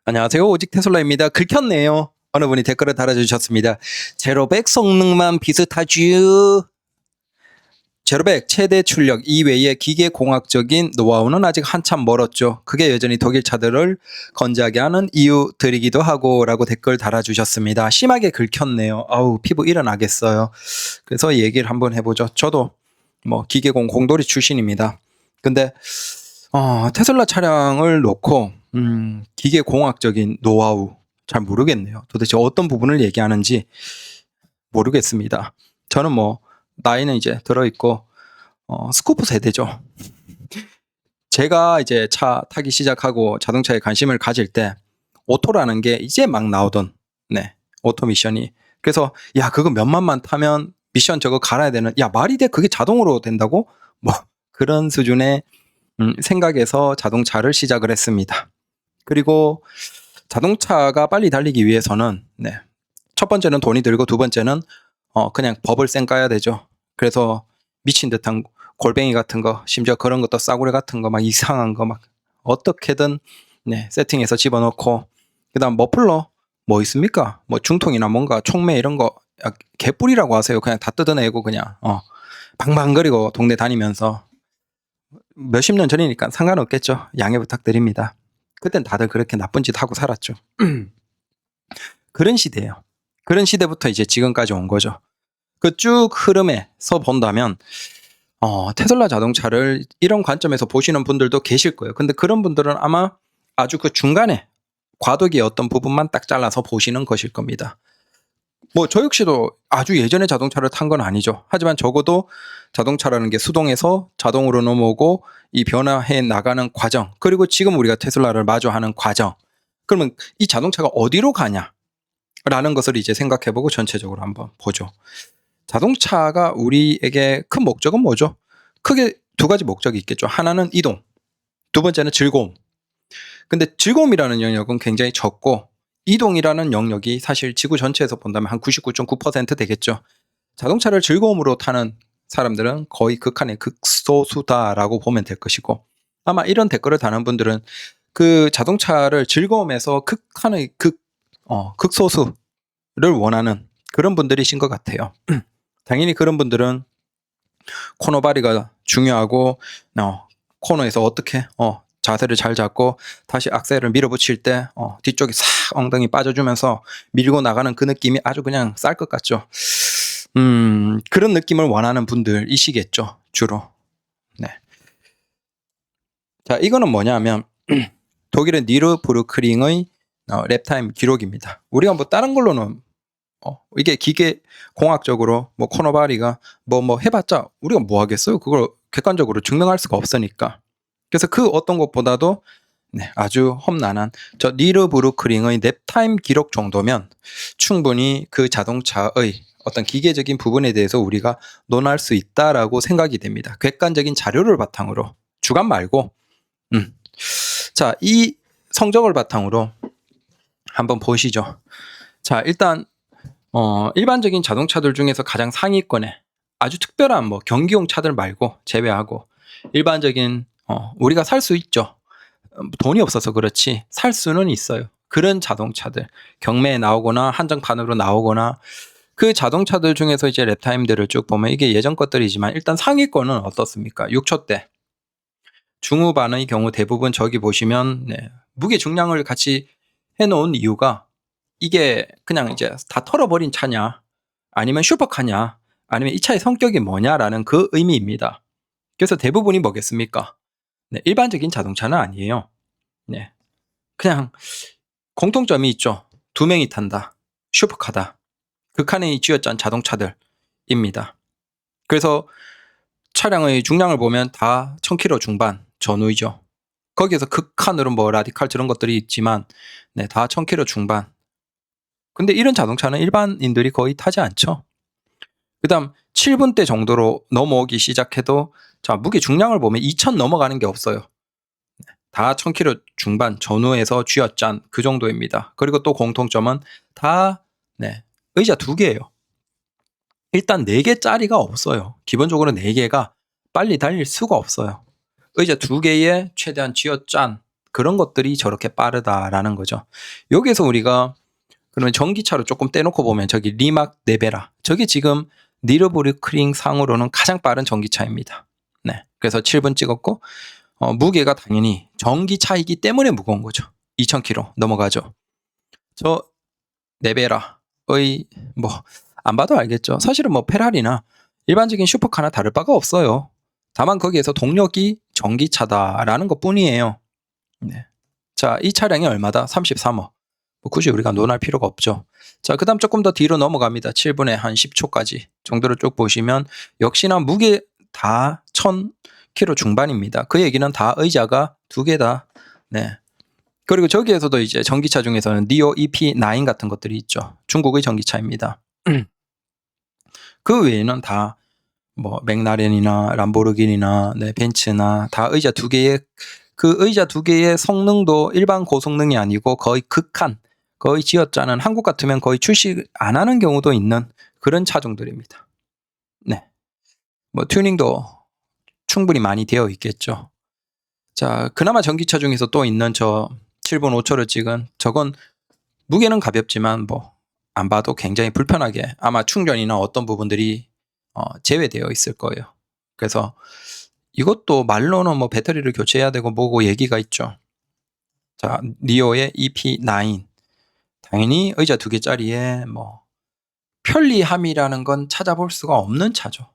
안녕하세요. 오직 테슬라입니다. 긁혔네요. 어느 분이 댓글을 달아주셨습니다. 제로백 성능만 비슷하쥬. 제로백 최대 출력 이외의 기계공학적인 노하우는 아직 한참 멀었죠. 그게 여전히 독일 차들을 건재하게 하는 이유들이기도 하고 라고 댓글 달아주셨습니다. 심하게 긁혔네요. 아우 피부 일어나겠어요. 그래서 얘기를 한번 해보죠. 저도 뭐 기계공 공돌이 출신입니다. 근데 테슬라 차량을 놓고 기계공학적인 노하우 잘 모르겠네요. 도대체 어떤 부분을 얘기하는지 모르겠습니다. 저는 뭐 나이는 이제 들어있고 스쿠프 세대죠. 제가 이제 차 타기 시작하고 자동차에 관심을 가질 때 오토라는 게 이제 막 나오던 오토 미션이. 그래서 야 그거 몇만만 타면 미션 저거 갈아야 되는, 야 말이 돼 그게 자동으로 된다고? 뭐 그런 수준의 생각에서 자동차를 시작을 했습니다. 그리고 자동차가 빨리 달리기 위해서는 첫 번째는 돈이 들고 두 번째는 그냥 법을 쌩까야 되죠. 그래서 미친 듯한 골뱅이 같은 거, 심지어 그런 것도 싸구려 같은 거 막 이상한 거 막 어떻게든 세팅해서 집어넣고, 그다음 머플러 뭐 있습니까? 뭐 중통이나 뭔가 촉매 이런 거 개뿔이라고 하세요. 그냥 다 뜯어내고 그냥 방방거리고 동네 다니면서. 몇십 년 전이니까 상관없겠죠. 양해 부탁드립니다. 그땐 다들 그렇게 나쁜 짓 하고 살았죠. 그런 시대예요. 그런 시대부터 이제 지금까지 온 거죠. 그 쭉 흐름에서 본다면 테슬라 자동차를 이런 관점에서 보시는 분들도 계실 거예요. 근데 그런 분들은 아마 아주 그 중간에 과도기의 어떤 부분만 딱 잘라서 보시는 것일 겁니다. 뭐 저 역시도 아주 예전에 자동차를 탄 건 아니죠. 하지만 적어도 자동차라는 게 수동에서 자동으로 넘어오고 이 변화해 나가는 과정, 그리고 지금 우리가 테슬라를 마주하는 과정, 그러면 이 자동차가 어디로 가냐라는 것을 이제 생각해보고 전체적으로 한번 보죠. 자동차가 우리에게 큰 목적은 뭐죠? 크게 두 가지 목적이 있겠죠. 하나는 이동, 두 번째는 즐거움. 근데 즐거움이라는 영역은 굉장히 적고 이동이라는 영역이 사실 지구 전체에서 본다면 한 99.9% 되겠죠. 자동차를 즐거움으로 타는 사람들은 거의 극한의 극소수다라고 보면 될 것이고, 아마 이런 댓글을 다는 분들은 그 자동차를 즐거움에서 극한의 극소수를 원하는 그런 분들이신 것 같아요. 당연히 그런 분들은 코너바리가 중요하고 코너에서 어떻게 자세를 잘 잡고 다시 악셀을 밀어붙일 때 뒤쪽이 싹 엉덩이 빠져주면서 밀고 나가는 그 느낌이 아주 그냥 쌀 것 같죠. 그런 느낌을 원하는 분들이시겠죠, 주로. 자, 이거는 뭐냐면 독일의 니르부르크링의 랩타임 기록입니다. 우리가 뭐 다른 걸로는 이게 기계 공학적으로 뭐 코너바리가 뭐 해봤자 우리가 뭐 하겠어요? 그걸 객관적으로 증명할 수가 없으니까. 그래서 그 어떤 것보다도 아주 험난한 저 니르부르크링의 랩타임 기록 정도면 충분히 그 자동차의 어떤 기계적인 부분에 대해서 우리가 논할 수 있다라고 생각이 됩니다. 객관적인 자료를 바탕으로, 주관 말고. 자, 이 성적을 바탕으로 한번 보시죠. 자, 일단 일반적인 자동차들 중에서 가장 상위권에 아주 특별한 뭐 경기용 차들 말고 제외하고 일반적인 우리가 살 수 있죠. 돈이 없어서 그렇지 살 수는 있어요. 그런 자동차들 경매에 나오거나 한정판으로 나오거나 그 자동차들 중에서 이제 랩타임들을 쭉 보면 이게 예전 것들이지만 일단 상위권은 어떻습니까? 6초대. 중후반의 경우 대부분 저기 보시면 무게 중량을 같이 해놓은 이유가 이게 그냥 이제 다 털어버린 차냐 아니면 슈퍼카냐 아니면 이 차의 성격이 뭐냐라는 그 의미입니다. 그래서 대부분이 뭐겠습니까? 일반적인 자동차는 아니에요. 그냥 공통점이 있죠. 두 명이 탄다. 슈퍼카다. 극한의 쥐어짠 자동차들입니다. 그래서 차량의 중량을 보면 다 1000kg 중반 전후이죠. 거기에서 극한으로 뭐 라디칼 저런 것들이 있지만 다 1000kg 중반. 근데 이런 자동차는 일반인들이 거의 타지 않죠. 그 다음 7분대 정도로 넘어오기 시작해도 자 무게 중량을 보면 2000 넘어가는 게 없어요. 다 1000kg 중반 전후에서 쥐어짠 그 정도입니다. 그리고 또 공통점은 다 의자 2개예요. 일단 4개짜리가 없어요. 기본적으로 4개가 빨리 달릴 수가 없어요. 의자 2개에 최대한 쥐어짠 그런 것들이 저렇게 빠르다라는 거죠. 여기에서 우리가 그러면 전기차로 조금 떼놓고 보면 저기 리막 네베라 저게 지금 니르부르크링 상으로는 가장 빠른 전기차입니다. 네, 그래서 7분 찍었고 무게가 당연히 전기차이기 때문에 무거운 거죠. 2000kg 넘어가죠. 저 네베라의 뭐 안 봐도 알겠죠. 사실은 뭐 페라리나 일반적인 슈퍼카나 다를 바가 없어요. 다만 거기에서 동력이 전기차다라는 것 뿐이에요. 네. 자, 이 차량이 얼마다? 33억. 뭐 굳이 우리가 논할 필요가 없죠. 자, 그 다음 조금 더 뒤로 넘어갑니다. 7분에 한 10초까지 정도를 쭉 보시면 역시나 무게 다 1000kg 중반입니다. 그 얘기는 다 의자가 2개다. 네. 그리고 저기에서도 이제 전기차 중에서는 니오 EP9 같은 것들이 있죠. 중국의 전기차입니다. 그 외에는 다 뭐 맥라렌이나 람보르기니나 네, 벤츠나 다 의자 2개의 그 의자 2개의 성능도 일반 고성능이 아니고 거의 극한, 거의 쥐어짜는 한국 같으면 거의 출시 안 하는 경우도 있는 그런 차종들입니다. 네. 뭐 튜닝도 충분히 많이 되어 있겠죠. 자, 그나마 전기차 중에서 또 있는 저 7분 5초를 찍은 저건 무게는 가볍지만 뭐 안 봐도 굉장히 불편하게 아마 충전이나 어떤 부분들이 제외되어 있을 거예요. 그래서 이것도 말로는 뭐 배터리를 교체해야 되고 뭐고 얘기가 있죠. 자, 니오의 EP9 당연히 의자 2개짜리에 뭐 편리함이라는 건 찾아볼 수가 없는 차죠.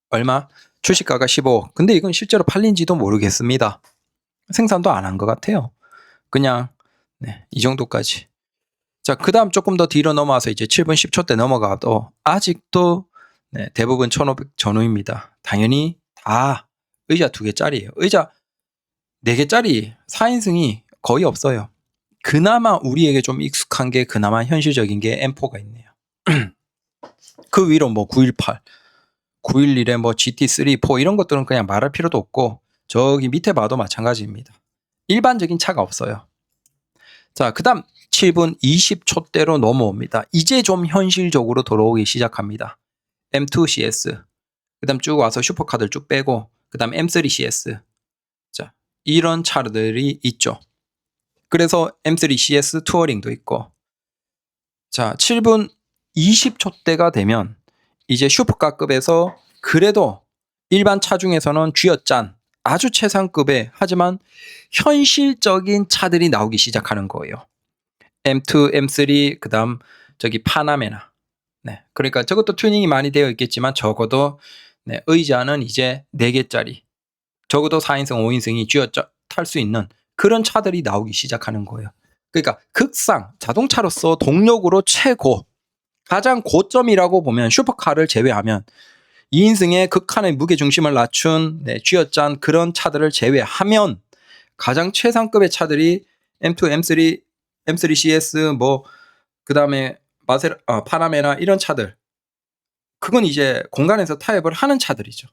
얼마? 출시가가 15억. 근데 이건 실제로 팔린지도 모르겠습니다. 생산도 안 한 것 같아요. 그냥 네, 이 정도까지. 자, 그 다음 조금 더 뒤로 넘어와서 이제 7분 10초 때 넘어가도 아직도 네, 대부분 1500 전후입니다. 당연히 다 의자 2개짜리예요. 의자 4개짜리 4인승이 거의 없어요. 그나마 우리에게 좀 익숙한 게 그나마 현실적인 게 M4가 있네요. 그 위로 뭐 918, 911에 뭐 GT3, 4 이런 것들은 그냥 말할 필요도 없고 저기 밑에 봐도 마찬가지입니다. 일반적인 차가 없어요. 자, 그 다음 7분 20초대로 넘어옵니다. 이제 좀 현실적으로 돌아오기 시작합니다. M2 CS, 그 다음 쭉 와서 슈퍼카들 쭉 빼고 그 다음 M3 CS. 자, 이런 차들이 있죠. 그래서 M3 CS 투어링도 있고. 자, 7분 20초대가 되면 이제 슈퍼카급에서 그래도 일반 차 중에서는 쥐어짠 아주 최상급의 하지만 현실적인 차들이 나오기 시작하는 거예요. M2, M3, 그 다음 저기 파나메나. 네, 그러니까 저것도 튜닝이 많이 되어 있겠지만 적어도 네, 의자는 이제 4개짜리 적어도 4인승, 5인승이 쥐어짜 탈 수 있는 그런 차들이 나오기 시작하는 거예요. 그러니까 극상 자동차로서 동력으로 최고 가장 고점이라고 보면 슈퍼카를 제외하면 2인승의 극한의 무게중심을 낮춘 네, 쥐어짠 그런 차들을 제외하면 가장 최상급의 차들이 M2, M3, M3 CS 뭐 그 다음에 파나메나 이런 차들 그건 이제 공간에서 타협을 하는 차들이죠.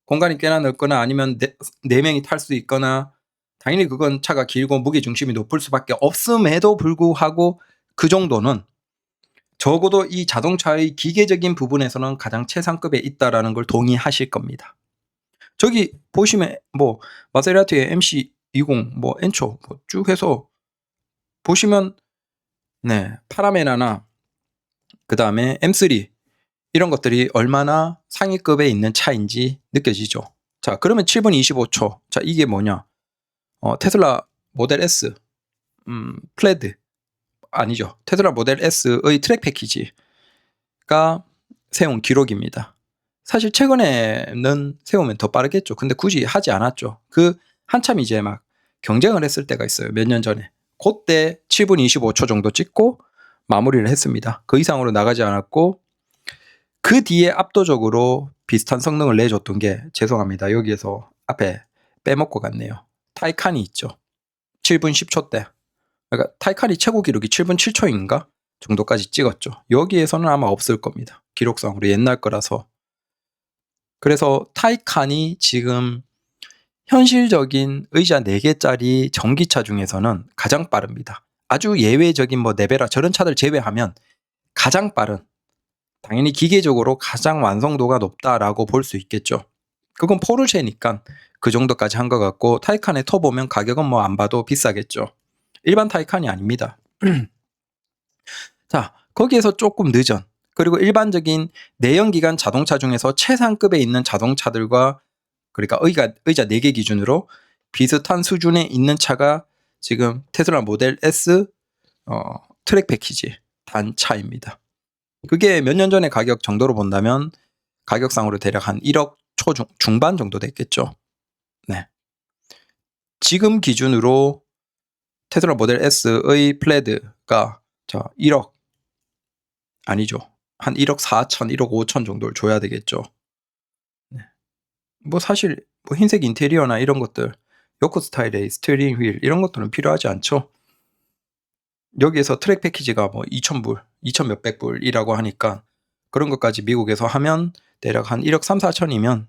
공간이 꽤나 넓거나 아니면 4명이 탈 수 있거나 당연히 그건 차가 길고 무게중심이 높을 수밖에 없음에도 불구하고 그 정도는 적어도 이 자동차의 기계적인 부분에서는 가장 최상급에 있다라는 걸 동의하실 겁니다. 저기 보시면 뭐 마세라티의 MC20 뭐 엔초 뭐 쭉 해서 보시면 네, 파라메나나 그 다음에 M3 이런 것들이 얼마나 상위급에 있는 차인지 느껴지죠. 자, 그러면 7분 25초. 자, 이게 뭐냐? 테슬라 모델 S, 플레드 아니죠. 테슬라 모델 S의 트랙 패키지가 세운 기록입니다. 사실 최근에는 세우면 더 빠르겠죠. 근데 굳이 하지 않았죠. 그 한참 이제 막 경쟁을 했을 때가 있어요. 몇 년 전에. 그때 7분 25초 정도 찍고 마무리를 했습니다. 그 이상으로 나가지 않았고 그 뒤에 압도적으로 비슷한 성능을 내줬던 게 죄송합니다. 여기에서 앞에 빼먹고 갔네요. 타이칸이 있죠. 7분 10초대. 그러니까 타이칸이 최고 기록이 7분 7초인가 정도까지 찍었죠. 여기에서는 아마 없을 겁니다. 기록상으로 옛날 거라서. 그래서 타이칸이 지금 현실적인 의자 4개짜리 전기차 중에서는 가장 빠릅니다. 아주 예외적인 뭐 네베라 저런 차들 제외하면 가장 빠른 당연히 기계적으로 가장 완성도가 높다라고 볼 수 있겠죠. 그건 포르쉐니까 그 정도까지 한 것 같고, 타이칸의 터보면 가격은 뭐 안 봐도 비싸겠죠. 일반 타이칸이 아닙니다. 자, 거기에서 조금 늦은, 그리고 일반적인 내연기관 자동차 중에서 최상급에 있는 자동차들과, 그러니까 의자 4개 기준으로 비슷한 수준에 있는 차가 지금 테슬라 모델 S 트랙 패키지 단차입니다. 그게 몇 년 전의 가격 정도로 본다면 가격상으로 대략 한 1억 중반 정도 됐겠죠. 네. 지금 기준으로 테슬라 모델 S의 플레드가 1억 아니죠. 한 1억 4천, 1억 5천 정도를 줘야 되겠죠. 네. 뭐 사실 뭐 흰색 인테리어나 이런 것들, 요코 스타일의 스티어링 휠 이런 것들은 필요하지 않죠. 여기에서 트랙 패키지가 뭐 2,000불, 2,000 몇백 불이라고 하니까 그런 것까지 미국에서 하면 대략 한 1억 3, 4천이면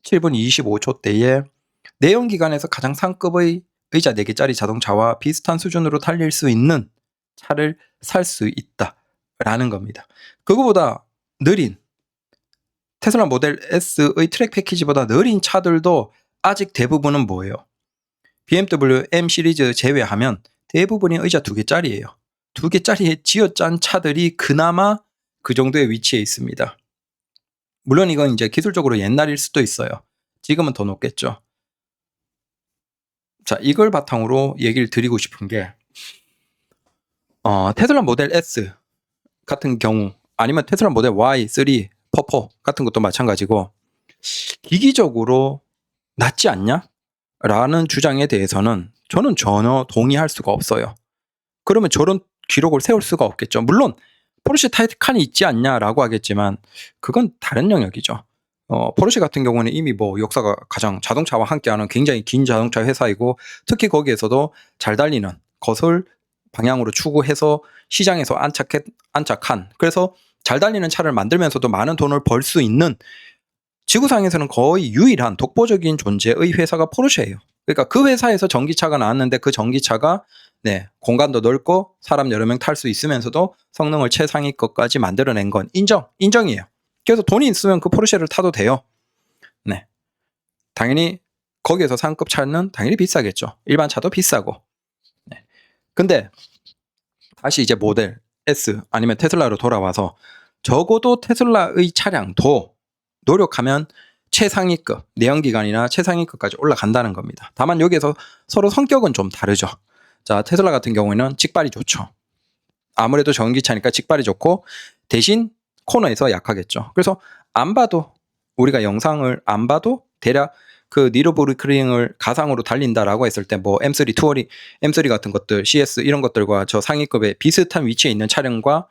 7분 25초대에 내연기관에서 가장 상급의 의자 4개짜리 자동차와 비슷한 수준으로 달릴 수 있는 차를 살 수 있다라는 겁니다. 그거보다 느린 테슬라 모델 S의 트랙 패키지보다 느린 차들도 아직 대부분은 뭐예요? BMW M 시리즈 제외하면 대부분이 의자 2개짜리예요. 2개짜리에 쥐어짠 차들이 그나마 그 정도의 위치에 있습니다. 물론 이건 이제 기술적으로 옛날일 수도 있어요. 지금은 더 높겠죠. 자, 이걸 바탕으로 얘기를 드리고 싶은 게 테슬라 모델 S 같은 경우, 아니면 테슬라 모델 Y, 3, 4 같은 것도 마찬가지고 기기적으로 낫지 않냐? 라는 주장에 대해서는 저는 전혀 동의할 수가 없어요. 그러면 저런 기록을 세울 수가 없겠죠. 물론 포르쉐 타이칸이 있지 않냐라고 하겠지만 그건 다른 영역이죠. 포르쉐 같은 경우는 이미 뭐 역사가 가장 자동차와 함께하는 굉장히 긴 자동차 회사이고, 특히 거기에서도 잘 달리는 것을 방향으로 추구해서 시장에서 안착한, 그래서 잘 달리는 차를 만들면서도 많은 돈을 벌 수 있는 지구상에서는 거의 유일한 독보적인 존재의 회사가 포르쉐예요. 그러니까 그 회사에서 전기차가 나왔는데 그 전기차가 공간도 넓고 사람 여러 명 탈 수 있으면서도 성능을 최상위급까지 만들어낸 건 인정이에요. 그래서 돈이 있으면 그 포르쉐를 타도 돼요. 네, 당연히 거기에서 상급 차는 당연히 비싸겠죠. 일반 차도 비싸고. 근데 다시 이제 모델 S 아니면 테슬라로 돌아와서 적어도 테슬라의 차량도 노력하면 최상위급, 내연기관이나 최상위급까지 올라간다는 겁니다. 다만 여기에서 서로 성격은 좀 다르죠. 자, 테슬라 같은 경우에는 직발이 좋죠. 아무래도 전기차니까 직발이 좋고 대신 코너에서 약하겠죠. 그래서 안 봐도, 우리가 영상을 안 봐도 대략 그 니르부르크링을 가상으로 달린다라고 했을 때 뭐 M3 투어리, M3 같은 것들, CS 이런 것들과 저 상위급의 비슷한 위치에 있는 차량과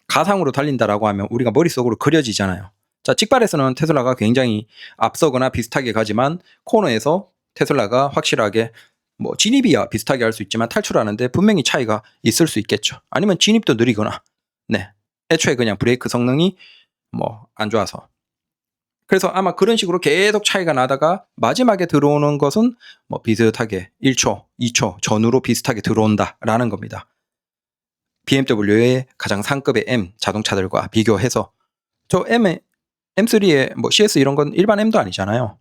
가상으로 달린다라고 하면 우리가 머릿속으로 그려지잖아요. 자, 직발에서는 테슬라가 굉장히 앞서거나 비슷하게 가지만 코너에서 테슬라가 확실하게 뭐 진입이야 비슷하게 할 수 있지만 탈출하는데 분명히 차이가 있을 수 있겠죠. 아니면 진입도 느리거나 애초에 그냥 브레이크 성능이 뭐 안 좋아서. 그래서 아마 그런 식으로 계속 차이가 나다가 마지막에 들어오는 것은 뭐 비슷하게 1초, 2초 전후로 비슷하게 들어온다라는 겁니다. BMW의 가장 상급의 M 자동차들과 비교해서 저 M3의 뭐 CS 이런 건 일반 M도 아니잖아요.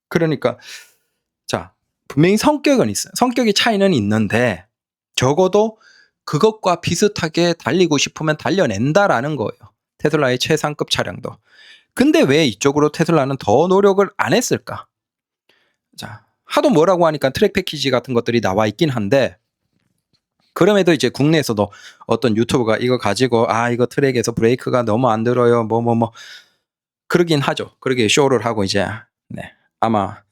그러니까 자, 분명히 성격이 차이는 있는데 적어도 그것과 비슷하게 달리고 싶으면 달려낸다라는 거예요. 테슬라의 최상급 차량도. 근데 왜 이쪽으로 테슬라는 더 노력을 안 했을까? 자, 하도 뭐라고 하니까 트랙 패키지 같은 것들이 나와 있긴 한데, 그럼에도 이제 국내에서도 어떤 유튜버가 이거 가지고 이거 트랙에서 브레이크가 너무 안 들어요. 뭐 그러긴 하죠. 그러게 쇼를 하고 이제 아마.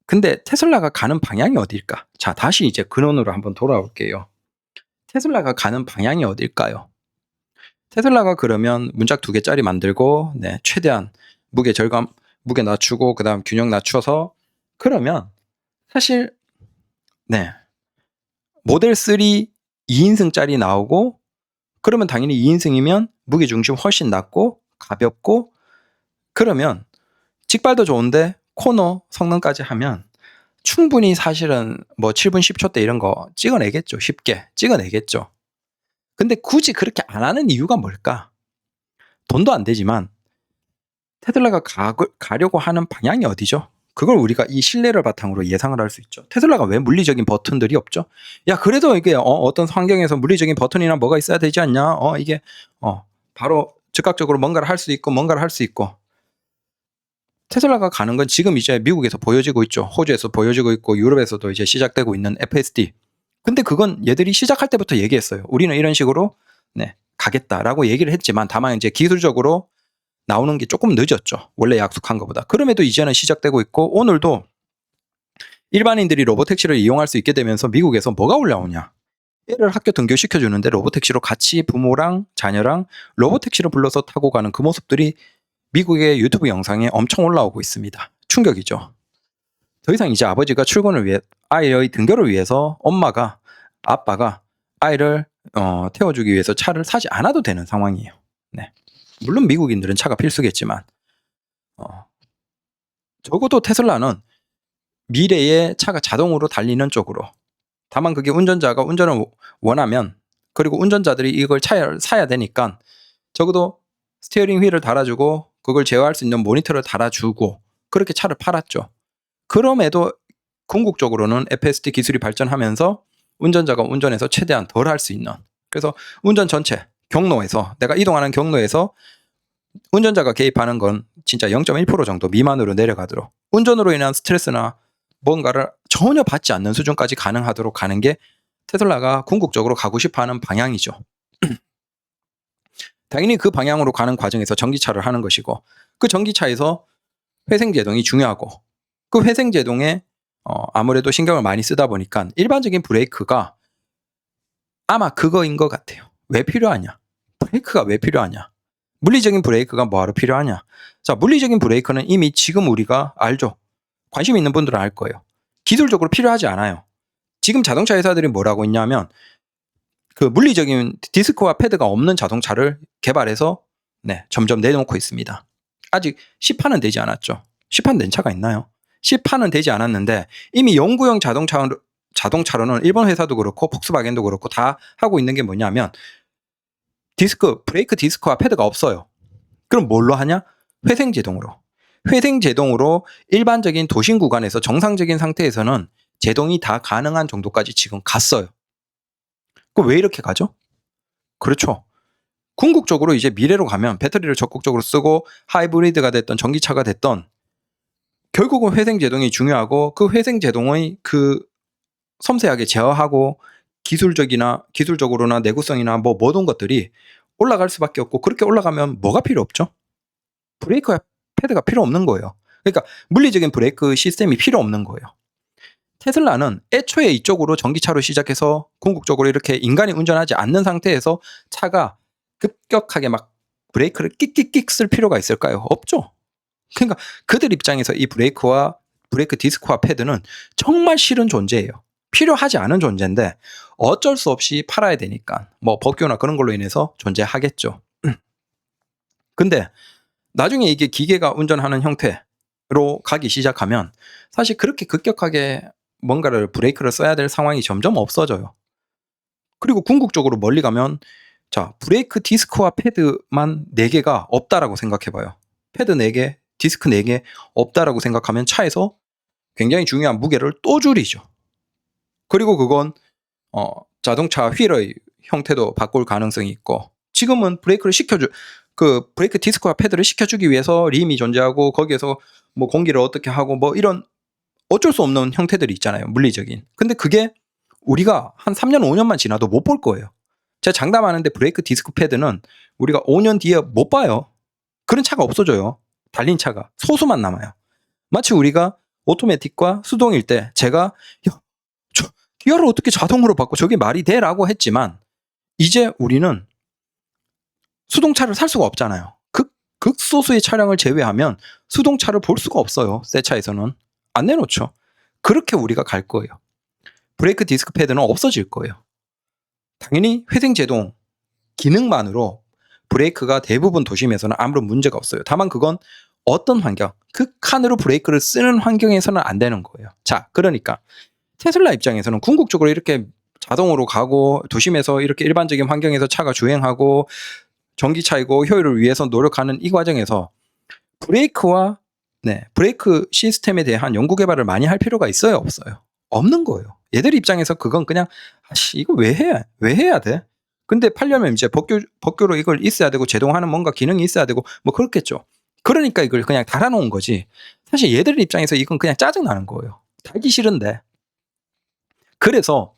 근데 테슬라가 가는 방향이 어딜까? 자, 다시 이제 근원으로 한번 돌아올게요. 테슬라가 가는 방향이 어딜까요? 테슬라가 그러면 문짝 2개짜리 만들고 최대한 무게 낮추고 그다음 균형 낮춰서, 그러면 사실 모델 3 2인승짜리 나오고, 그러면 당연히 2인승이면 무게 중심 훨씬 낮고 가볍고, 그러면 직발도 좋은데 코너 성능까지 하면 충분히 사실은 뭐 7분 10초대 이런 거 찍어내겠죠. 쉽게 찍어내겠죠. 근데 굳이 그렇게 안 하는 이유가 뭘까? 돈도 안 되지만 테슬라가 가려고 하는 방향이 어디죠? 그걸 우리가 이 신뢰를 바탕으로 예상을 할 수 있죠. 테슬라가 왜 물리적인 버튼들이 없죠? 야, 그래도 이게 어떤 환경에서 물리적인 버튼이나 뭐가 있어야 되지 않냐? 이게 바로 즉각적으로 뭔가를 할 수 있고 뭔가를 할 수 있고. 테슬라가 가는 건 지금 이제 미국에서 보여지고 있죠. 호주에서 보여지고 있고 유럽에서도 이제 시작되고 있는 FSD. 근데 그건 얘들이 시작할 때부터 얘기했어요. 우리는 이런 식으로 가겠다라고 얘기를 했지만 다만 이제 기술적으로 나오는 게 조금 늦었죠. 원래 약속한 것보다. 그럼에도 이제는 시작되고 있고 오늘도 일반인들이 로보택시를 이용할 수 있게 되면서 미국에서 뭐가 올라오냐. 애를 학교 등교시켜주는데 로보택시로 같이 부모랑 자녀랑 로보택시를 불러서 타고 가는 그 모습들이 미국의 유튜브 영상에 엄청 올라오고 있습니다. 충격이죠. 더 이상 이제 아버지가 출근을 위해 아이의 등교를 위해서 엄마가 아빠가 아이를 태워주기 위해서 차를 사지 않아도 되는 상황이에요. 네. 물론 미국인들은 차가 필수겠지만 적어도 테슬라는 미래에 차가 자동으로 달리는 쪽으로 다만 그게 운전자가 운전을 원하면 그리고 운전자들이 이걸 차를 사야 되니까 적어도 스티어링 휠을 달아주고 그걸 제어할 수 있는 모니터를 달아주고 그렇게 차를 팔았죠. 그럼에도 궁극적으로는 FSD 기술이 발전하면서 운전자가 운전해서 최대한 덜 할 수 있는 그래서 운전 전체 경로에서 내가 이동하는 경로에서 운전자가 개입하는 건 진짜 0.1% 정도 미만으로 내려가도록 운전으로 인한 스트레스나 뭔가를 전혀 받지 않는 수준까지 가능하도록 가는 게 테슬라가 궁극적으로 가고 싶어하는 방향이죠. 당연히 그 방향으로 가는 과정에서 전기차를 하는 것이고 그 전기차에서 회생제동이 중요하고 그 회생제동에 아무래도 신경을 많이 쓰다 보니까 일반적인 브레이크가 아마 그거인 것 같아요. 왜 필요하냐? 브레이크가 왜 필요하냐? 물리적인 브레이크가 뭐하러 필요하냐? 자, 물리적인 브레이크는 이미 지금 우리가 알죠. 관심 있는 분들은 알 거예요. 기술적으로 필요하지 않아요. 지금 자동차 회사들이 뭐라고 있냐면 그 물리적인 디스크와 패드가 없는 자동차를 개발해서 점점 내놓고 있습니다. 아직 시판은 되지 않았죠. 시판 된 차가 있나요? 시판은 되지 않았는데 이미 영구형 자동차로는 일본 회사도 그렇고 폭스바겐도 그렇고 다 하고 있는 게 뭐냐면 브레이크 디스크와 패드가 없어요. 그럼 뭘로 하냐? 회생제동으로. 회생제동으로 일반적인 도심 구간에서 정상적인 상태에서는 제동이 다 가능한 정도까지 지금 갔어요. 그럼 왜 이렇게 가죠? 그렇죠. 궁극적으로 이제 미래로 가면 배터리를 적극적으로 쓰고 하이브리드가 됐던 전기차가 됐던 결국은 회생제동이 중요하고 그 회생제동의 그 섬세하게 제어하고 기술적으로나 내구성이나 뭐 모든 것들이 올라갈 수밖에 없고 그렇게 올라가면 뭐가 필요 없죠? 브레이크와 패드가 필요 없는 거예요. 그러니까 물리적인 브레이크 시스템이 필요 없는 거예요. 테슬라는 애초에 이쪽으로 전기차로 시작해서 궁극적으로 이렇게 인간이 운전하지 않는 상태에서 차가 급격하게 막 브레이크를 끽끽끽 쓸 필요가 있을까요? 없죠. 그러니까 그들 입장에서 이 브레이크 디스크와 패드는 정말 싫은 존재예요. 필요하지 않은 존재인데 어쩔 수 없이 팔아야 되니까 뭐 법규나 그런 걸로 인해서 존재하겠죠. 근데 나중에 이게 기계가 운전하는 형태로 가기 시작하면 사실 그렇게 급격하게 뭔가를 브레이크를 써야 될 상황이 점점 없어져요. 그리고 궁극적으로 멀리 가면 자, 브레이크 디스크와 패드만 4개가 없다라고 생각해봐요. 패드 4개, 디스크 4개 없다라고 생각하면 차에서 굉장히 중요한 무게를 또 줄이죠. 그리고 그건 자동차 휠의 형태도 바꿀 가능성이 있고 지금은 브레이크 디스크와 패드를 시켜주기 위해서 림이 존재하고 거기에서 뭐 공기를 어떻게 하고 뭐 이런 어쩔 수 없는 형태들이 있잖아요. 물리적인. 근데 그게 우리가 한 3년, 5년만 지나도 못 볼 거예요. 제가 장담하는데 브레이크 디스크 패드는 우리가 5년 뒤에 못 봐요. 그런 차가 없어져요. 달린 차가. 소수만 남아요. 마치 우리가 오토매틱과 수동일 때 제가 기어를 어떻게 자동으로 바꿔 저게 말이 돼? 라고 했지만 이제 우리는 수동차를 살 수가 없잖아요. 극소수의 차량을 제외하면 수동차를 볼 수가 없어요. 새 차에서는. 안 내놓죠. 그렇게 우리가 갈 거예요. 브레이크 디스크 패드는 없어질 거예요. 당연히 회생제동 기능만으로 브레이크가 대부분 도심에서는 아무런 문제가 없어요. 다만 그건 어떤 환경, 극한으로 브레이크를 쓰는 환경에서는 안 되는 거예요. 자, 그러니까 테슬라 입장에서는 궁극적으로 이렇게 자동으로 가고 도심에서 이렇게 일반적인 환경에서 차가 주행하고 전기차이고 효율을 위해서 노력하는 이 과정에서 브레이크와 브레이크 시스템에 대한 연구 개발을 많이 할 필요가 있어요, 없어요? 없는 거예요. 얘들 입장에서 그건 그냥 이거 왜 해야 돼? 근데 팔려면 이제 법규로 이걸 있어야 되고 제동하는 뭔가 기능이 있어야 되고 뭐 그렇겠죠. 그러니까 이걸 그냥 달아놓은 거지. 사실 얘들 입장에서 이건 그냥 짜증나는 거예요. 달기 싫은데. 그래서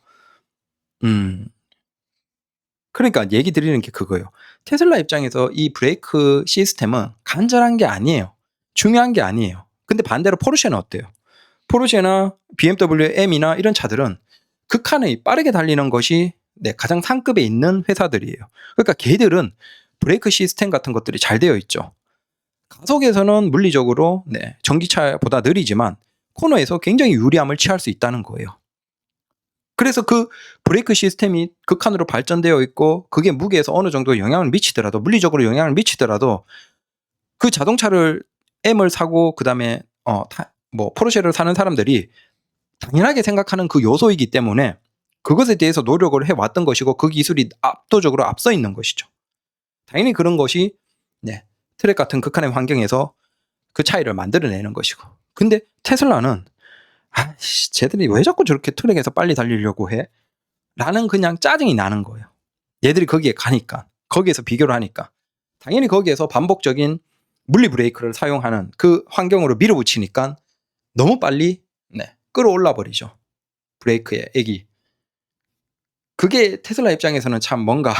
그러니까 얘기 드리는 게 그거예요. 테슬라 입장에서 이 브레이크 시스템은 간절한 게 아니에요. 중요한 게 아니에요. 근데 반대로 포르쉐는 어때요? 포르쉐나 BMW M이나 이런 차들은 극한의 빠르게 달리는 것이 가장 상급에 있는 회사들이에요. 그러니까 걔들은 브레이크 시스템 같은 것들이 잘 되어 있죠. 가속에서는 물리적으로 전기차보다 느리지만 코너에서 굉장히 유리함을 취할 수 있다는 거예요. 그래서 그 브레이크 시스템이 극한으로 발전되어 있고 그게 무게에서 어느 정도 영향을 미치더라도 물리적으로 영향을 미치더라도 그 자동차를 M을 사고 그다음에 뭐 포르쉐를 사는 사람들이 당연하게 생각하는 그 요소이기 때문에 그것에 대해서 노력을 해왔던 것이고 그 기술이 압도적으로 앞서 있는 것이죠. 당연히 그런 것이 트랙 같은 극한의 환경에서 그 차이를 만들어내는 것이고. 근데 테슬라는 쟤들이 왜 자꾸 저렇게 트랙에서 빨리 달리려고 해? 라는 그냥 짜증이 나는 거예요. 얘들이 거기에 가니까, 거기에서 비교를 하니까. 당연히 거기에서 반복적인 물리 브레이크를 사용하는 그 환경으로 밀어붙이니까 너무 빨리 끌어올라 버리죠. 브레이크의 액이. 그게 테슬라 입장에서는 참 뭔가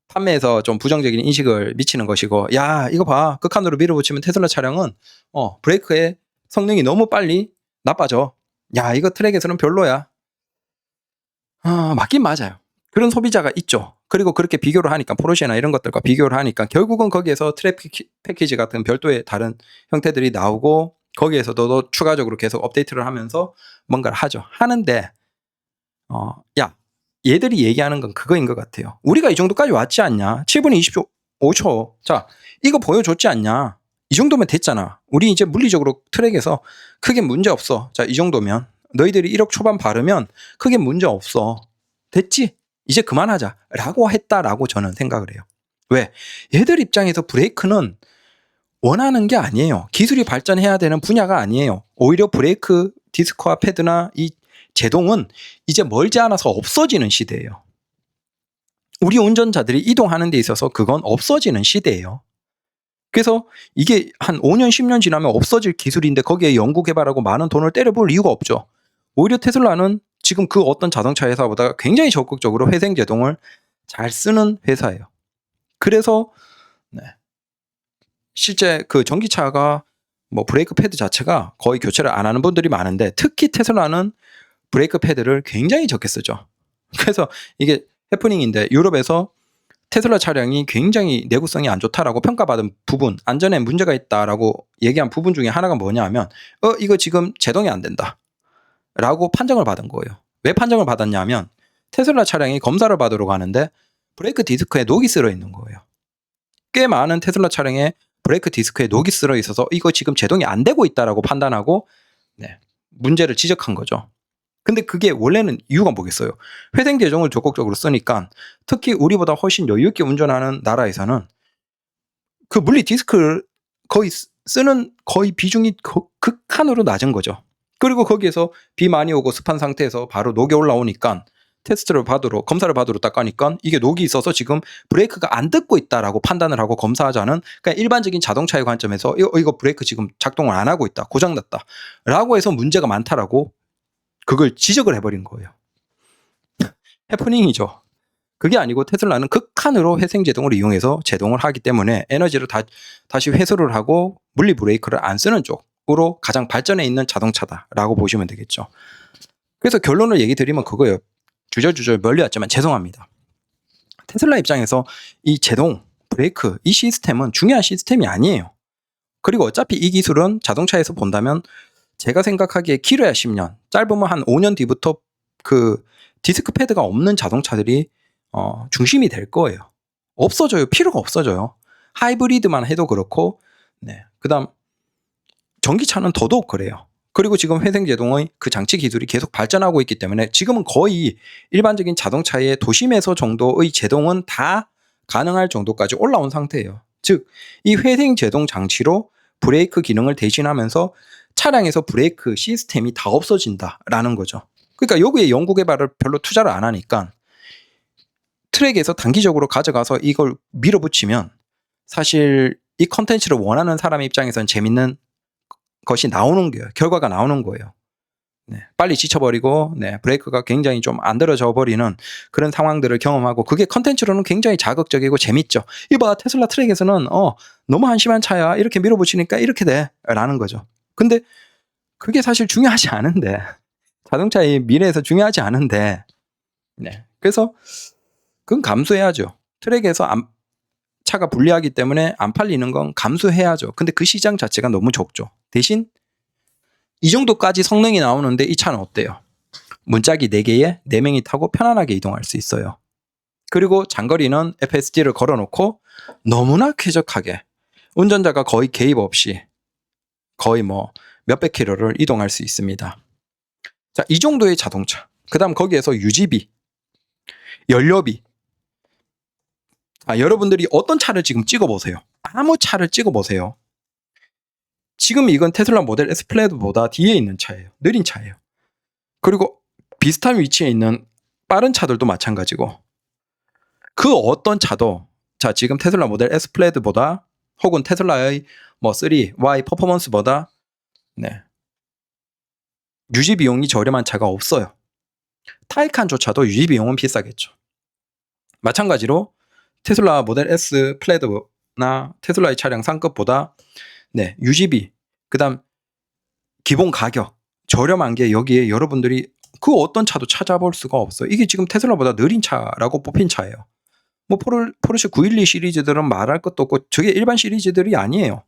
판매에서 좀 부정적인 인식을 미치는 것이고, 야 이거 봐, 극한으로 밀어붙이면 테슬라 차량은 브레이크의 성능이 너무 빨리 나빠져. 야 이거 트랙에서는 별로야. 맞긴 맞아요. 그런 소비자가 있죠. 그리고 그렇게 비교를 하니까 포르쉐나 이런 것들과 비교를 하니까 결국은 거기에서 트랙 패키지 같은 별도의 다른 형태들이 나오고 거기에서도 추가적으로 계속 업데이트를 하면서 뭔가를 하는데 야 얘들이 얘기하는 건 그거인 것 같아요. 우리가 이 정도까지 왔지 않냐? 7분 25초. 자, 이거 보여줬지 않냐? 이 정도면 됐잖아. 우리 이제 물리적으로 트랙에서 크게 문제 없어. 자, 이 정도면 너희들이 1억 초반 바르면 크게 문제 없어. 됐지? 이제 그만하자. 라고 했다라고 저는 생각을 해요. 왜? 얘들 입장에서 브레이크는 원하는 게 아니에요. 기술이 발전해야 되는 분야가 아니에요. 오히려 브레이크 디스크와 패드나 이 제동은 이제 멀지 않아서 없어지는 시대예요. 우리 운전자들이 이동하는 데 있어서 그건 없어지는 시대예요. 그래서 이게 한 5년, 10년 지나면 없어질 기술인데 거기에 연구 개발하고 많은 돈을 때려볼 이유가 없죠. 오히려 테슬라는 지금 그 어떤 자동차 회사보다 굉장히 적극적으로 회생 제동을 잘 쓰는 회사예요. 그래서 실제 그 전기차가 뭐 브레이크 패드 자체가 거의 교체를 안 하는 분들이 많은데 특히 테슬라는 브레이크 패드를 굉장히 적게 쓰죠. 그래서 이게 해프닝인데 유럽에서 테슬라 차량이 굉장히 내구성이 안 좋다라고 평가받은 부분, 안전에 문제가 있다라고 얘기한 부분 중에 하나가 뭐냐 하면 이거 지금 제동이 안 된다 라고 판정을 받은 거예요. 왜 판정을 받았냐 하면 테슬라 차량이 검사를 받으러 가는데 브레이크 디스크에 녹이 쓸어 있는 거예요. 꽤 많은 테슬라 차량에 브레이크 디스크에 녹이 쓸어 있어서 이거 지금 제동이 안 되고 있다라고 판단하고 문제를 지적한 거죠. 근데 그게 원래는 이유가 뭐겠어요? 회생 제동을 적극적으로 쓰니까 특히 우리보다 훨씬 여유 있게 운전하는 나라에서는 그 물리 디스크를 거의 쓰는 거의 비중이 극한으로 낮은 거죠. 그리고 거기에서 비 많이 오고 습한 상태에서 바로 녹이 올라오니까 검사를 받으러 딱 가니까 이게 녹이 있어서 지금 브레이크가 안 듣고 있다라고 판단을 하고 검사하자는 그러니까 일반적인 자동차의 관점에서 이거 브레이크 지금 작동을 안 하고 있다, 고장났다 라고 해서 문제가 많다라고 그걸 지적을 해버린 거예요. 해프닝이죠. 그게 아니고 테슬라는 극한으로 회생 제동을 이용해서 제동을 하기 때문에 에너지를 다시 회수를 하고 물리 브레이크를 안 쓰는 쪽으로 가장 발전해 있는 자동차다라고 보시면 되겠죠. 그래서 결론을 얘기 드리면 그거예요. 주저주저 멀리왔지만 죄송합니다. 테슬라 입장에서 이 제동, 브레이크, 이 시스템은 중요한 시스템이 아니에요. 그리고 어차피 이 기술은 자동차에서 본다면 제가 생각하기에 길어야 10년, 짧으면 한 5년 뒤부터 그 디스크 패드가 없는 자동차들이 중심이 될 거예요. 없어져요. 필요가 없어져요. 하이브리드만 해도 그렇고, 그다음 전기차는 더더욱 그래요. 그리고 지금 회생제동의 그 장치 기술이 계속 발전하고 있기 때문에 지금은 거의 일반적인 자동차의 도심에서 정도의 제동은 다 가능할 정도까지 올라온 상태예요. 즉, 이 회생 제동 장치로 브레이크 기능을 대신하면서 차량에서 브레이크 시스템이 다 없어진다라는 거죠. 그러니까 여기에 연구 개발을 별로 투자를 안 하니까 트랙에서 단기적으로 가져가서 이걸 밀어붙이면 사실 이 컨텐츠를 원하는 사람 입장에서는 재밌는 것이 나오는 거예요. 결과가 나오는 거예요. 네, 빨리 지쳐버리고 브레이크가 굉장히 좀 안 들어져 버리는 그런 상황들을 경험하고 그게 컨텐츠로는 굉장히 자극적이고 재밌죠. 이봐, 테슬라 트랙에서는 너무 한심한 차야. 이렇게 밀어붙이니까 이렇게 돼 라는 거죠. 근데 그게 사실 중요하지 않은데, 자동차의 미래에서 중요하지 않은데, 그래서 그건 감수해야죠. 트랙에서 차가 불리하기 때문에 안 팔리는 건 감수해야죠. 근데 그 시장 자체가 너무 적죠. 대신 이 정도까지 성능이 나오는데 이 차는 어때요? 문짝이 4개에 4명이 타고 편안하게 이동할 수 있어요. 그리고 장거리는 FSD를 걸어놓고 너무나 쾌적하게 운전자가 거의 개입 없이 거의 뭐 몇백 킬로를 이동할 수 있습니다. 자, 이 정도의 자동차. 그 다음 거기에서 유지비, 연료비. 여러분들이 어떤 차를 지금 찍어보세요. 아무 차를 찍어보세요. 지금 이건 테슬라 모델 S 플레드보다 뒤에 있는 차예요. 느린 차예요. 그리고 비슷한 위치에 있는 빠른 차들도 마찬가지고, 그 어떤 차도 자, 지금 테슬라 모델 S 플레드보다 혹은 테슬라의 뭐 3Y 퍼포먼스보다 유지 비용이 저렴한 차가 없어요. 타이칸조차도 유지 비용은 비싸겠죠. 마찬가지로 테슬라 모델 S 플레드나 테슬라의 차량 상급보다 유지비, 그 다음 기본 가격 저렴한 게 여기에 여러분들이 그 어떤 차도 찾아볼 수가 없어요. 이게 지금 테슬라보다 느린 차라고 뽑힌 차예요. 뭐 포르쉐 912 시리즈들은 말할 것도 없고 저게 일반 시리즈들이 아니에요.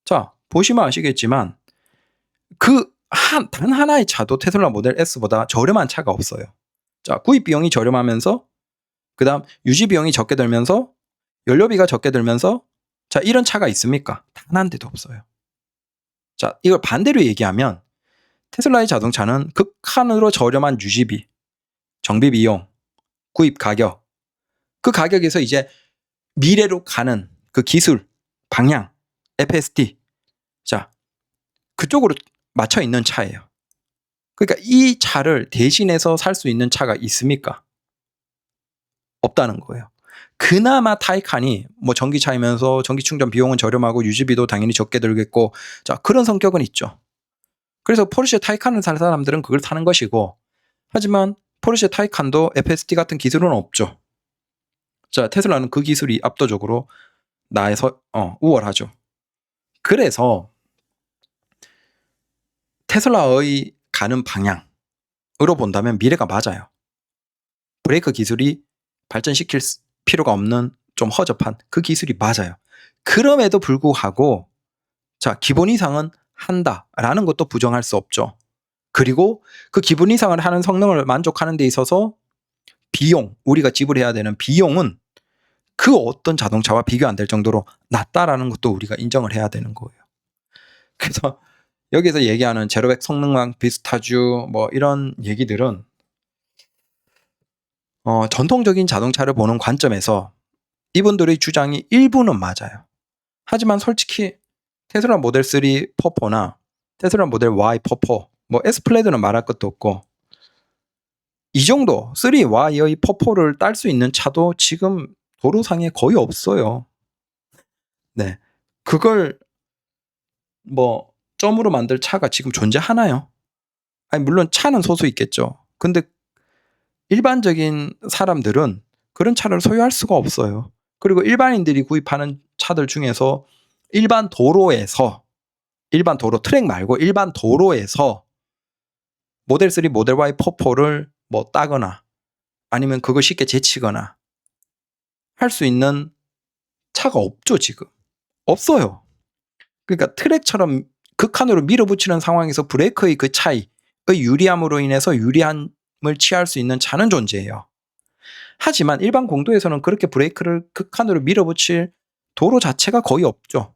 자, 보시면 아시겠지만 단 하나의 차도 테슬라 모델 S보다 저렴한 차가 없어요. 자, 구입 비용이 저렴하면서 그 다음 유지 비용이 적게 들면서 연료비가 적게 들면서 자, 이런 차가 있습니까? 단 한 대도 없어요. 자, 이걸 반대로 얘기하면 테슬라의 자동차는 극한으로 저렴한 유지비, 정비 비용, 구입 가격, 그 가격에서 이제 미래로 가는 그 기술, 방향, FSD, 자, 그쪽으로 맞춰 있는 차예요. 그러니까 이 차를 대신해서 살 수 있는 차가 있습니까? 없다는 거예요. 그나마 타이칸이 뭐 전기차이면서 전기 충전 비용은 저렴하고 유지비도 당연히 적게 들겠고, 자, 그런 성격은 있죠. 그래서 포르쉐 타이칸을 살 사람들은 그걸 타는 것이고, 하지만 포르쉐 타이칸도 FSD 같은 기술은 없죠. 자, 테슬라는 그 기술이 압도적으로 나에서 우월하죠. 그래서 테슬라의 가는 방향으로 본다면 미래가 맞아요. 브레이크 기술이 발전시킬 필요가 없는 좀 허접한 그 기술이 맞아요. 그럼에도 불구하고 자, 기본 이상은 한다라는 것도 부정할 수 없죠. 그리고 그 기본 이상을 하는 성능을 만족하는 데 있어서 비용, 우리가 지불해야 되는 비용은 그 어떤 자동차와 비교 안 될 정도로 낮다라는 것도 우리가 인정을 해야 되는 거예요. 그래서 여기서 얘기하는 제로백 성능만 비슷하죠, 뭐 이런 얘기들은 전통적인 자동차를 보는 관점에서 이분들의 주장이 일부는 맞아요. 하지만 솔직히 테슬라 모델 3 퍼포나 테슬라 모델 Y 퍼포, 뭐 S 플레드는 말할 것도 없고, 이 정도 3Y의 퍼포를 딸 수 있는 차도 지금 도로상에 거의 없어요. 그걸 뭐 점으로 만들 차가 지금 존재하나요? 아니, 물론 차는 소수 있겠죠. 근데 일반적인 사람들은 그런 차를 소유할 수가 없어요. 그리고 일반인들이 구입하는 차들 중에서 일반 도로에서, 일반 도로, 트랙 말고 일반 도로에서 모델 3, 모델 Y 퍼포를 뭐 따거나 아니면 그걸 쉽게 제치거나 할 수 있는 차가 없죠. 지금 없어요. 그러니까 트랙처럼 극한으로 밀어붙이는 상황에서 브레이크의 그 차이의 유리함으로 인해서 유리함을 취할 수 있는 차는 존재해요. 하지만 일반 공도에서는 그렇게 브레이크를 극한으로 밀어붙일 도로 자체가 거의 없죠.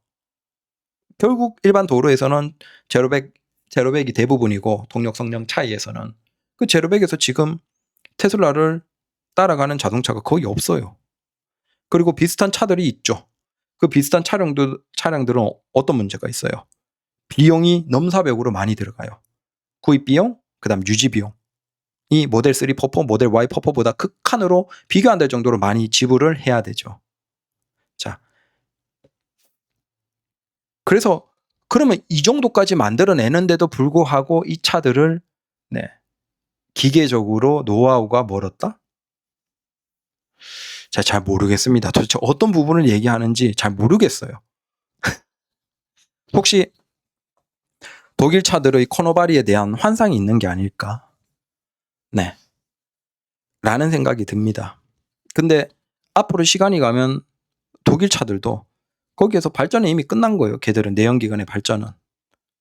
결국 일반 도로에서는 제로백이 대부분이고, 동력 성능 차이에서는 그 제로백에서 지금 테슬라를 따라가는 자동차가 거의 없어요. 그리고 비슷한 차들이 있죠. 그 비슷한 차량들은 어떤 문제가 있어요? 비용이 넘사벽으로 많이 들어가요. 구입 비용, 그다음 유지 비용. 이 모델 3 퍼포, 모델 Y 퍼포보다 극한으로 비교 안 될 정도로 많이 지불을 해야 되죠. 자, 그래서 그러면 이 정도까지 만들어내는데도 불구하고 이 차들을 기계적으로 노하우가 멀었다? 제가 잘 모르겠습니다. 도대체 어떤 부분을 얘기하는지 잘 모르겠어요. 혹시 독일 차들의 코너바리에 대한 환상이 있는 게 아닐까? 라는 생각이 듭니다. 근데 앞으로 시간이 가면 독일 차들도 거기에서 발전이 이미 끝난 거예요. 걔들은 내연기관의 발전은.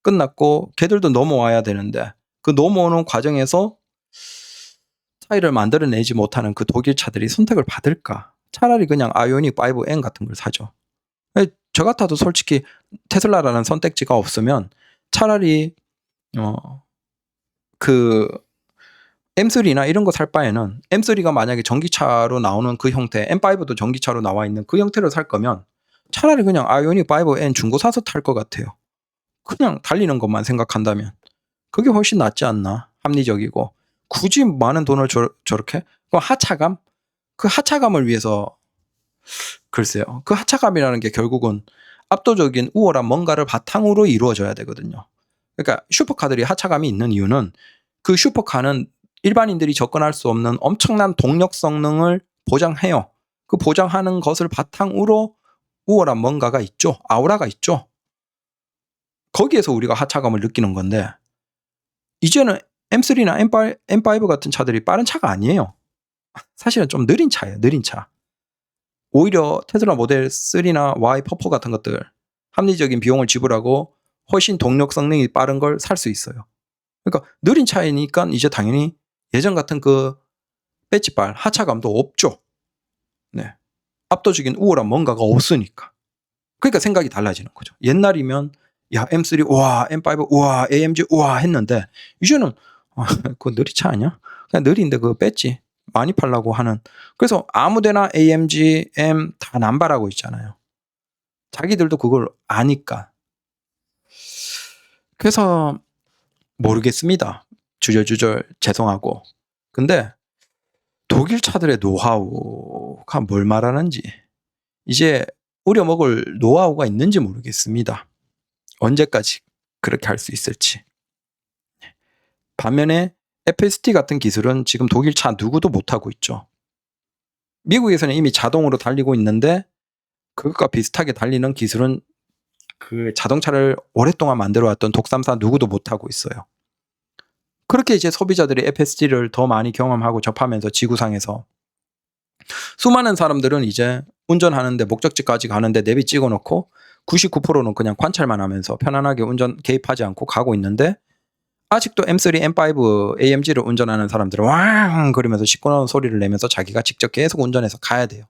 끝났고 걔들도 넘어와야 되는데 그 넘어오는 과정에서 차이를 만들어내지 못하는 그 독일 차들이 선택을 받을까? 차라리 그냥 아이오닉 5N 같은 걸 사죠. 저 같아도 솔직히 테슬라라는 선택지가 없으면 차라리 그 M3나 이런 거 살 바에는 M3가 만약에 전기차로 나오는 그 형태, M5도 전기차로 나와 있는 그 형태로 살 거면 차라리 그냥 아이오닉 5N 중고 사서 탈 것 같아요. 그냥 달리는 것만 생각한다면 그게 훨씬 낫지 않나? 합리적이고 굳이 많은 돈을 저렇게? 그럼 하차감? 그 하차감을 위해서 글쎄요. 그 하차감이라는 게 결국은 압도적인 우월한 뭔가를 바탕으로 이루어져야 되거든요. 그러니까 슈퍼카들이 하차감이 있는 이유는 그 슈퍼카는 일반인들이 접근할 수 없는 엄청난 동력 성능을 보장해요. 그 보장하는 것을 바탕으로 우월한 뭔가가 있죠. 아우라가 있죠. 거기에서 우리가 하차감을 느끼는 건데 이제는 M3나 M5 같은 차들이 빠른 차가 아니에요. 사실은 좀 느린 차예요. 느린 차. 오히려 테슬라 모델 3나 Y 퍼포 같은 것들 합리적인 비용을 지불하고 훨씬 동력 성능이 빠른 걸 살 수 있어요. 그러니까 느린 차이니까 이제 당연히 예전 같은 그 배지발 하차감도 없죠. 압도적인 우월한 뭔가가 없으니까. 그러니까 생각이 달라지는 거죠. 옛날이면 야 M3 우와 M5 우와 AMG 우와 했는데 이제는 그거 느린 차 아니야? 그냥 느린데 그거 뺐지. 많이 팔라고 하는. 그래서 아무데나 AMG, M 다 남발하고 있잖아요. 자기들도 그걸 아니까. 그래서 모르겠습니다. 주절주절 죄송하고. 근데 독일 차들의 노하우가 뭘 말하는지 이제 우려먹을 노하우가 있는지 모르겠습니다. 언제까지 그렇게 할 수 있을지. 반면에 FSD 같은 기술은 지금 독일 차 누구도 못하고 있죠. 미국에서는 이미 자동으로 달리고 있는데 그것과 비슷하게 달리는 기술은 그 자동차를 오랫동안 만들어왔던 독삼사 누구도 못하고 있어요. 그렇게 이제 소비자들이 FSD를 더 많이 경험하고 접하면서 지구상에서 수많은 사람들은 이제 운전하는데 목적지까지 가는데 내비 찍어놓고 99%는 그냥 관찰만 하면서 편안하게 운전 개입하지 않고 가고 있는데 아직도 M3, M5, AMG를 운전하는 사람들은 왕 그러면서 시끄러운 소리를 내면서 자기가 직접 계속 운전해서 가야 돼요.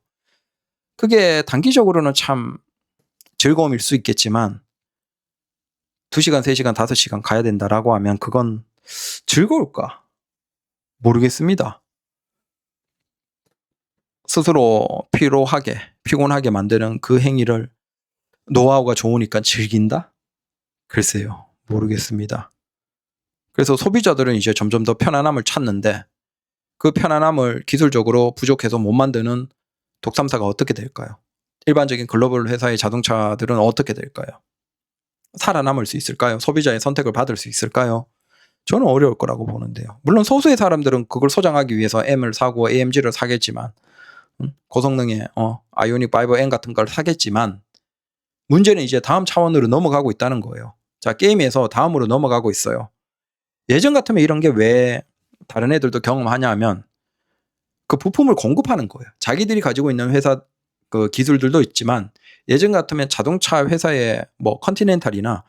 그게 단기적으로는 참 즐거움일 수 있겠지만 2시간, 3시간, 5시간 가야 된다라고 하면 그건 즐거울까? 모르겠습니다. 스스로 피곤하게 만드는 그 행위를 노하우가 좋으니까 즐긴다? 글쎄요. 모르겠습니다. 그래서 소비자들은 이제 점점 더 편안함을 찾는데 그 편안함을 기술적으로 부족해서 못 만드는 독삼사가 어떻게 될까요? 일반적인 글로벌 회사의 자동차들은 어떻게 될까요? 살아남을 수 있을까요? 소비자의 선택을 받을 수 있을까요? 저는 어려울 거라고 보는데요. 물론 소수의 사람들은 그걸 소장하기 위해서 M을 사고 AMG를 사겠지만 고성능의 아이오닉 5N 같은 걸 사겠지만 문제는 이제 다음 차원으로 넘어가고 있다는 거예요. 자, 게임에서 다음으로 넘어가고 있어요. 예전 같으면 이런 게 왜 다른 애들도 경험하냐 하면 그 부품을 공급하는 거예요. 자기들이 가지고 있는 회사 그 기술들도 있지만 예전 같으면 자동차 회사의 뭐 컨티넨탈이나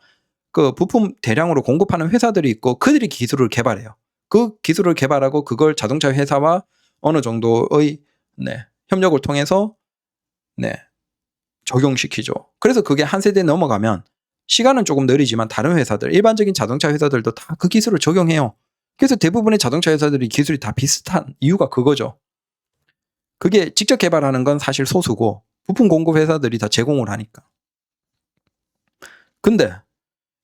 그 부품 대량으로 공급하는 회사들이 있고 그들이 기술을 개발해요. 그 기술을 개발하고 그걸 자동차 회사와 어느 정도의 협력을 통해서 적용시키죠. 그래서 그게 한 세대 넘어가면 시간은 조금 느리지만 다른 회사들, 일반적인 자동차 회사들도 다 그 기술을 적용해요. 그래서 대부분의 자동차 회사들이 기술이 다 비슷한 이유가 그거죠. 그게 직접 개발하는 건 사실 소수고 부품 공급 회사들이 다 제공을 하니까. 근데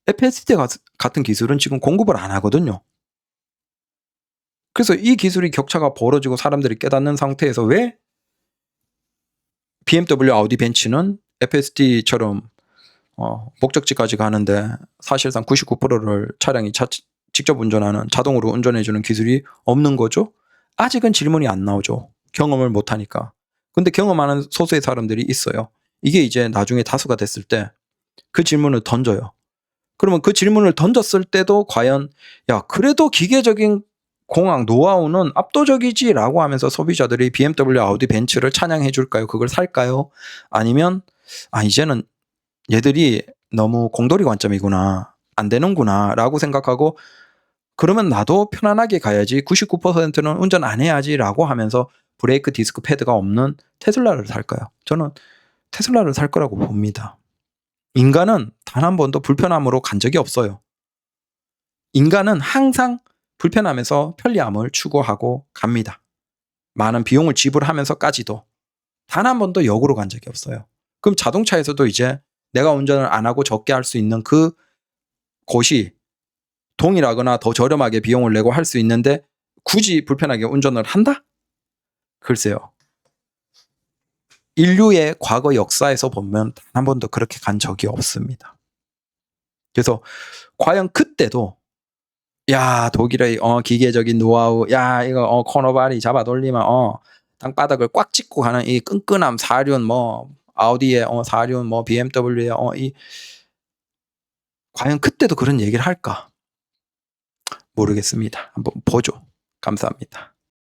FSD 같은 기술은 지금 공급을 안 하거든요. 그래서 이 기술이 격차가 벌어지고 사람들이 깨닫는 상태에서 왜 BMW, 아우디, 벤츠는 FSD처럼 목적지까지 가는데 사실상 99%를 차량이 직접 운전하는, 자동으로 운전해주는 기술이 없는 거죠? 아직은 질문이 안 나오죠. 경험을 못하니까. 근데 경험하는 소수의 사람들이 있어요. 이게 이제 나중에 다수가 됐을 때 그 질문을 던져요. 그러면 그 질문을 던졌을 때도 과연 야 그래도 기계적인 공학 노하우는 압도적이지라고 하면서 소비자들이 BMW, 아우디, 벤츠를 찬양해 줄까요? 그걸 살까요? 아니면 이제는 얘들이 너무 공돌이 관점이구나, 안 되는구나 라고 생각하고 그러면 나도 편안하게 가야지, 99%는 운전 안 해야지 라고 하면서 브레이크 디스크 패드가 없는 테슬라를 살까요? 저는 테슬라를 살 거라고 봅니다. 인간은 단 한 번도 불편함으로 간 적이 없어요. 인간은 항상 불편함에서 편리함을 추구하고 갑니다. 많은 비용을 지불하면서까지도 단 한 번도 역으로 간 적이 없어요. 그럼 자동차에서도 이제 내가 운전을 안 하고 적게 할 수 있는 그 곳이 동일하거나 더 저렴하게 비용을 내고 할 수 있는데 굳이 불편하게 운전을 한다? 글쎄요. 인류의 과거 역사에서 보면 단 한 번도 그렇게 간 적이 없습니다. 그래서 과연 그때도 야 독일의 기계적인 노하우, 야 이거 코너바리 잡아 돌리면 땅바닥을 꽉 짚고 가는 이 끈끈함, 사륜 아우디의 사륜 BMW의 이 과연 그때도 그런 얘기를 할까? 모르겠습니다. 한번 보죠. 감사합니다.